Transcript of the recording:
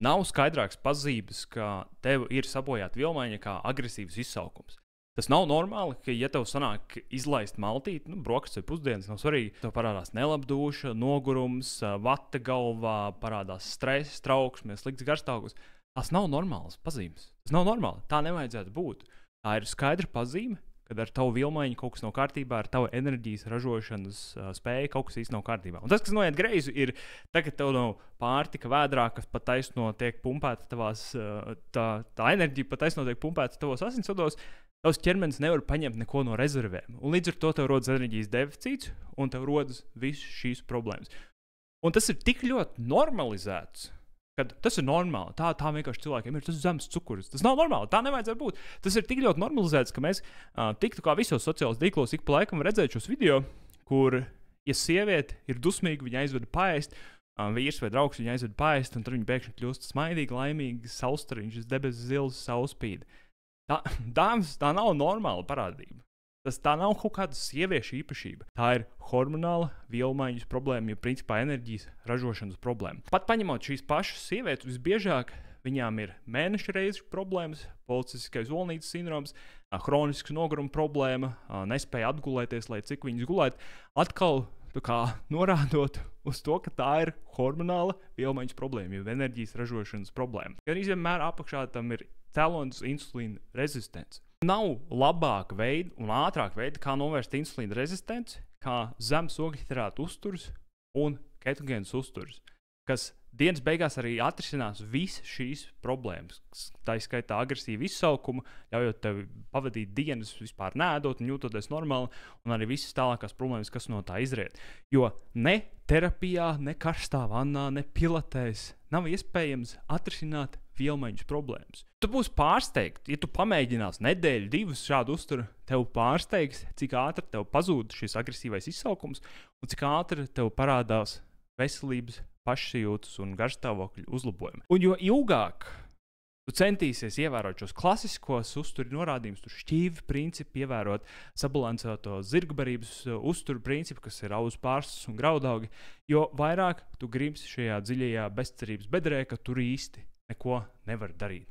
Nav skaidrāks pazīmes, ka tev ir sabojāta vilmaiņa kā agresīvs izsaukums. Tas nav normāli, ka, ja tev sanāk izlaist maltīti, brokastis vai pusdienas, nav svarīgi, tev parādās nelabdūša, nogurums, vata galvā, parādās stress, trauksme, slikts garstāvoklis. Tas nav normāls pazīmes. Tas nav normāli. Tā nevajadzētu būt. Tā ir skaidra pazīme, kad ar tavu vilmaiņu kaut kas nav kārtībā, ar tavu enerģijas ražošanas spēju kaut kas īsti nav kārtībā. Un tas, kas noiet greizi, ir tagad tev nav pārtika vēdrā, kas pat taisno tiek pumpēta tavās, tā enerģija pat taisno tiek pumpēta tavos asinsvados. Tavs ķermenis nevar paņemt neko no rezervēm. Un līdz ar to tev rodas enerģijas deficīts un tev rodas visas šīs problēmas. Un tas ir tik ļoti normalizēts, ka tas ir normāli. Tā vienkārši cilvēkiem ir tas zemes cukurs. Tas nav normāli. Tā nevajadzētu būt. Tas ir tik ļoti normalizēts, ka mēs tiktu kā visos sociālos tīklos ik pa laikam redzēt šos video, kur, ja sieviete ir dusmīga, viņa aizveda paēst, vīrs vai draugs viņa aizveda paēst, un tad viņa pēkšņi kļūst smaidīga, laimīga, saulstariņš, debesis zils, saulspīd. Dāmas, tā nav normāla parādība. Tā nav kaut kāda sieviešu īpašība. Tā ir hormonāla vilmaiņas problēma, jo principā enerģijas ražošanas problēma. Pat paņemot šīs pašas sievietes, visbiežāk viņām ir mēneša reizes problēmas, policiskais olnītes sindroms, hronisks noguruma problēma, nespēja atgulēties, lai cik viņas gulētu. Atkal norādot uz to, ka tā ir hormonāla vilmaiņas problēma, jo enerģijas ražošanas problēma. Gan vienmēr apakšā tam ir cēlonis insulīna rezistence. Nav labāka veida un ātrāka veida, kā novērst insulīna rezistenci, kā zemes ogļhidrātu uzturs un ketogēnas uzturs, kas dienas beigās arī atrisinās visas šīs problēmas. Tā izskaitā agresīvu izsaukumu, ļaujot tev pavadīt dienas vispār neēdot un jūtoties normāli, un arī visas tālākās problēmas, kas no tā izriet. Jo ne terapijā, ne karstā vannā, ne pilatēs nav iespējams atrisināt vilmaiņas problēmas. Tu būsi pārsteigts, ja tu pamēģinās nedēļu, divas šādu uzturu, tev pārsteigs, cik ātri tev pazūd šis agresīvais izsaukums un cik ātri tev parādās veselības, pašsajūtas un garstāvokļa uzlabojumi. Un jo ilgāk tu centīsies ievērot šos klasiskos uzturu norādījumus, tur šķīvi principi, ievērot sabalansēto zirgbarības uzturu principu, kas ir auzu pārslas un graudaugi, jo vairāk tu gribsi šajā dziļajā bezcerības bedrē, ka tur īsti neko nevar darīt.